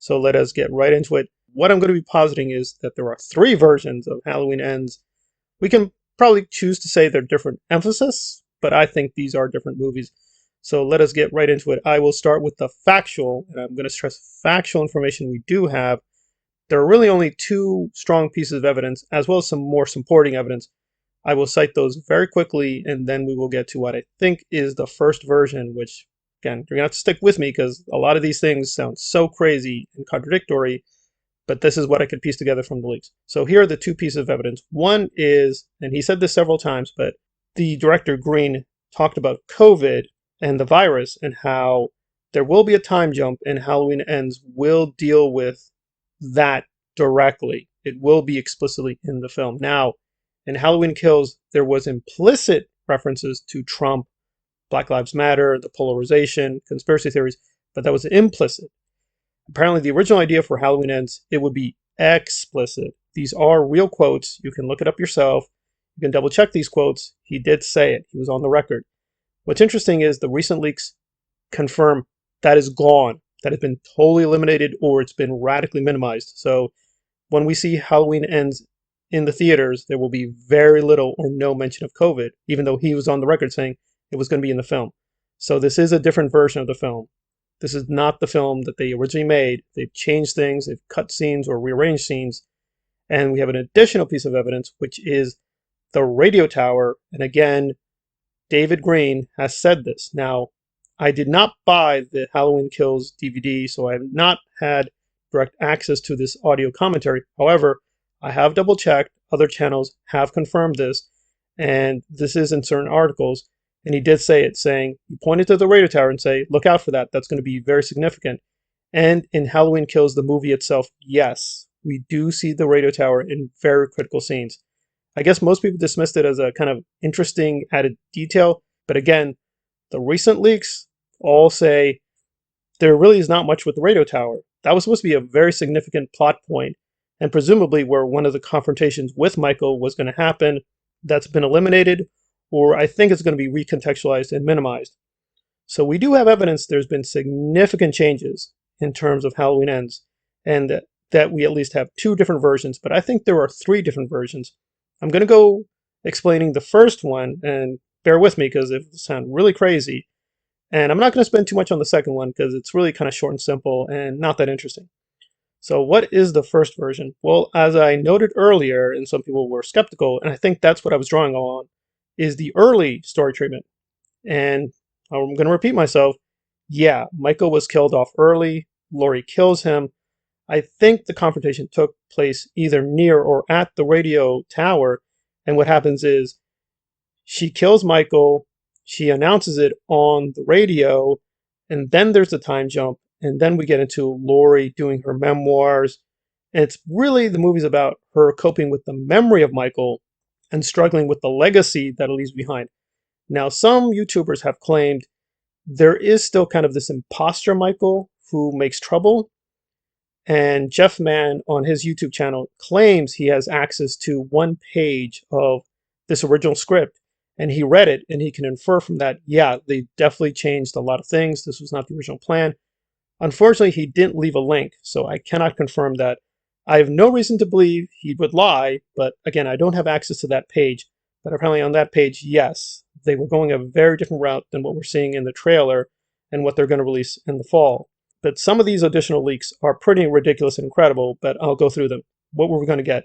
So let us get right into it. What I'm going to be positing is that there are three versions of Halloween Ends. We can probably choose to say they're different emphasis, but I think these are different movies. So let us get right into it. I will start with the factual, and I'm going to stress factual information we do have. There are really only two strong pieces of evidence, as well as some more supporting evidence. I will cite those very quickly, and then we will get to what I think is the first version, which, again, you're going to have to stick with me because a lot of these things sound so crazy and contradictory, but this is what I could piece together from the leaks. So here are the two pieces of evidence. One is, and he said this several times, but the director Green talked about COVID and the virus and how there will be a time jump and Halloween Ends will deal with that directly. It will be explicitly in the film. Now, in Halloween Kills, there was implicit references to Trump, Black Lives Matter, the polarization, conspiracy theories, but that was implicit. Apparently, the original idea for Halloween Ends, it would be explicit. These are real quotes. You can look it up yourself. You can double check these quotes. He did say it. He was on the record. What's interesting is the recent leaks confirm that is gone. That has been totally eliminated or it's been radically minimized. So when we see Halloween Ends in the theaters, there will be very little or no mention of COVID, even though he was on the record saying it was going to be in the film. So this is a different version of the film. This is not the film that they originally made. They've changed things, they've cut scenes or rearranged scenes. And we have an additional piece of evidence, which is the radio tower. And again, David Green has said this. Now, I did not buy the Halloween Kills DVD, so I have not had direct access to this audio commentary. However, I have double checked. Other channels have confirmed this, and this is in certain articles. And he did say it, saying, he pointed to the radio tower and say, look out for that. That's going to be very significant. And in Halloween Kills, the movie itself, yes, we do see the radio tower in very critical scenes. I guess most people dismissed it as a kind of interesting added detail. But again, the recent leaks all say there really is not much with the radio tower. That was supposed to be a very significant plot point, and presumably where one of the confrontations with Michael was going to happen. That's been eliminated, or I think it's going to be recontextualized and minimized. So we do have evidence there's been significant changes in terms of Halloween Ends, and that we at least have two different versions, but I think there are three different versions. I'm going to go explaining the first one, and bear with me because it will sound really crazy. And I'm not going to spend too much on the second one because it's really kind of short and simple and not that interesting. So what is the first version? Well, as I noted earlier, and some people were skeptical, and I think that's what I was drawing on, is the early story treatment. And I'm going to repeat myself. Yeah, Michael was killed off early. Laurie kills him. I think the confrontation took place either near or at the radio tower. And what happens is she kills Michael. She announces it on the radio. And then there's a time jump. And then we get into Laurie doing her memoirs. And it's really, the movie's about her coping with the memory of Michael and struggling with the legacy that it leaves behind. Now, some YouTubers have claimed there is still kind of this imposter Michael who makes trouble. And Jeff Mann on his YouTube channel claims he has access to one page of this original script. And he read it and he can infer from that, yeah, they definitely changed a lot of things. This was not the original plan. Unfortunately, he didn't leave a link, so I cannot confirm that. I have no reason to believe he would lie, but again, I don't have access to that page. But apparently on that page, yes, they were going a very different route than what we're seeing in the trailer and what they're going to release in the fall. But some of these additional leaks are pretty ridiculous and incredible, but I'll go through them. What were we going to get?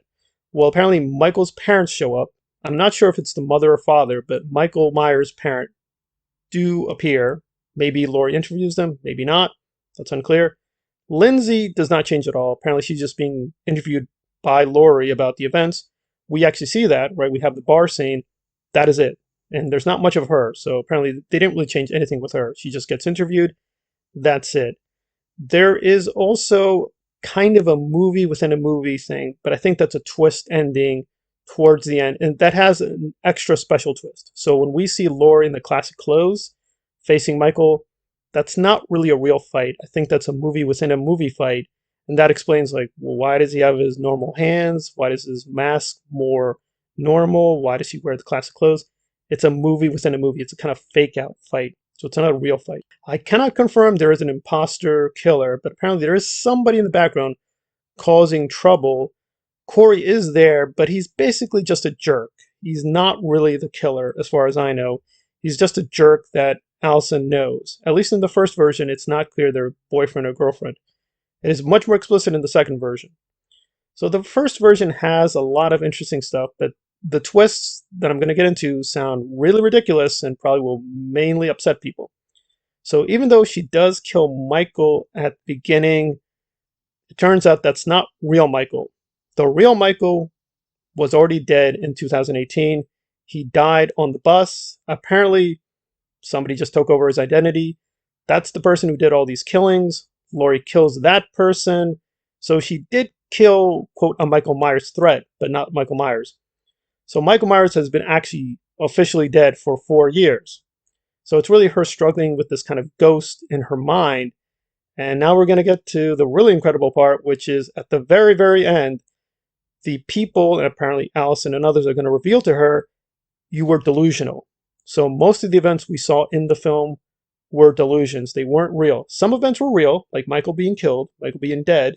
Well, apparently Michael's parents show up. I'm not sure if it's the mother or father, but Michael Myers' parent do appear. Maybe Laurie interviews them, maybe not. That's unclear. Lindsay does not change at all. Apparently she's just being interviewed by Laurie about the events. We actually see that, right? We have the bar scene. That is it. And there's not much of her. So apparently they didn't really change anything with her. She just gets interviewed. That's it. There is also kind of a movie within a movie thing, but I think that's a twist ending towards the end. And that has an extra special twist. So when we see Laurie in the classic clothes facing Michael, that's not really a real fight. I think that's a movie within a movie fight. And that explains, like, well, why does he have his normal hands? Why does his mask more normal? Why does he wear the classic clothes? It's a movie within a movie. It's a kind of fake out fight. So it's not a real fight. I cannot confirm there is an imposter killer, but apparently there is somebody in the background causing trouble. Corey is there, but he's basically just a jerk. He's not really the killer, as far as I know. He's just a jerk that Allison knows. At least in the first version, it's not clear they're boyfriend or girlfriend. It is much more explicit in the second version. So the first version has a lot of interesting stuff, but the twists that I'm going to get into sound really ridiculous and probably will mainly upset people. So even though she does kill Michael at the beginning, it turns out that's not real Michael. The real Michael was already dead in 2018. He died on the bus. Apparently, somebody just took over his identity. That's the person who did all these killings. Laurie kills that person. So she did kill, quote, a Michael Myers threat, but not Michael Myers. So Michael Myers has been actually officially dead for 4 years. So it's really her struggling with this kind of ghost in her mind. And now we're going to get to the really incredible part, which is at the very, very end, the people, and apparently Allison and others, are going to reveal to her, you were delusional. So most of the events we saw in the film were delusions. They weren't real. Some events were real, like Michael being killed, Michael being dead.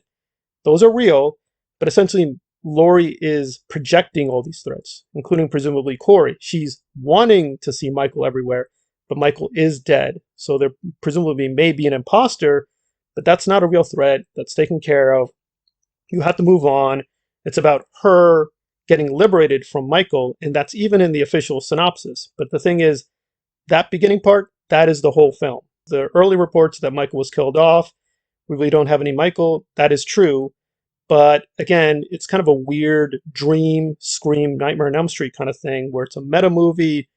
Those are real, but essentially Laurie is projecting all these threats, including presumably Corey. She's wanting to see Michael everywhere, but Michael is dead. So there presumably may be an imposter, but that's not a real threat. That's taken care of. You have to move on. It's about her getting liberated from Michael, and that's even in the official synopsis. But the thing is, that beginning part, that is the whole film. The early reports that Michael was killed off, we really don't have any Michael, that is true. But again, it's kind of a weird dream, Scream, Nightmare on Elm Street kind of thing, where it's a meta movie,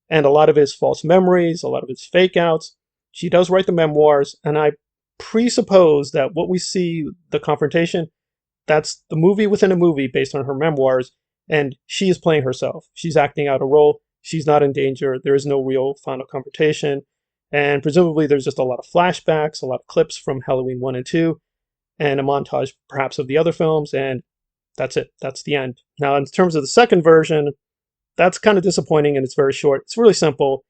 and a lot of it is false memories, a lot of it's fake outs. She does write the memoirs, and I presuppose that what we see, the confrontation, that's the movie within a movie based on her memoirs, and she is playing herself. She's acting out a role. She's not in danger. There is no real final confrontation. And presumably there's just a lot of flashbacks, a lot of clips from Halloween 1 and 2, and a montage perhaps of the other films, and that's it. That's the end. Now, in terms of the second version, that's kind of disappointing, and it's very short. It's really simple.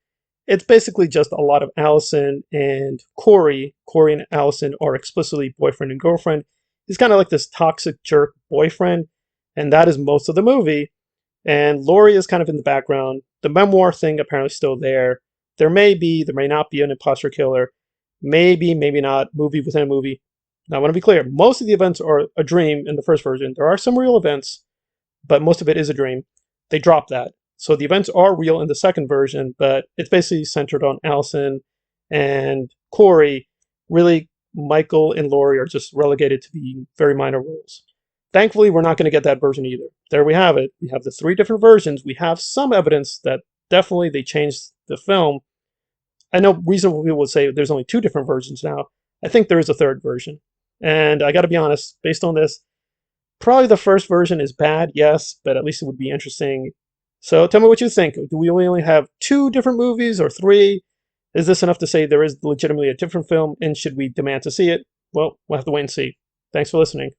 It's basically just a lot of Allison and Corey. Corey and Allison are explicitly boyfriend and girlfriend. He's kind of like this toxic jerk boyfriend, and that is most of the movie. And Laurie is kind of in the background. The memoir thing apparently still there. There may be, there may not be an imposter killer. Maybe, maybe not. Movie within a movie. Now, I want to be clear. Most of the events are a dream in the first version. There are some real events, but most of it is a dream. They dropped that. So the events are real in the second version, but it's basically centered on Allison and Corey. Really, Michael and Laurie are just relegated to being very minor roles. Thankfully, we're not going to get that version either. There we have it. We have the 3 different versions. We have some evidence that definitely they changed the film. I know reasonable people would say there's only 2 different versions now. I think there is a 3rd version. And I got to be honest, based on this, probably the first version is bad, yes, but at least it would be interesting. So tell me what you think. Do we only have 2 different movies or 3? Is this enough to say there is legitimately a different film, and should we demand to see it? Well, we'll have to wait and see. Thanks for listening.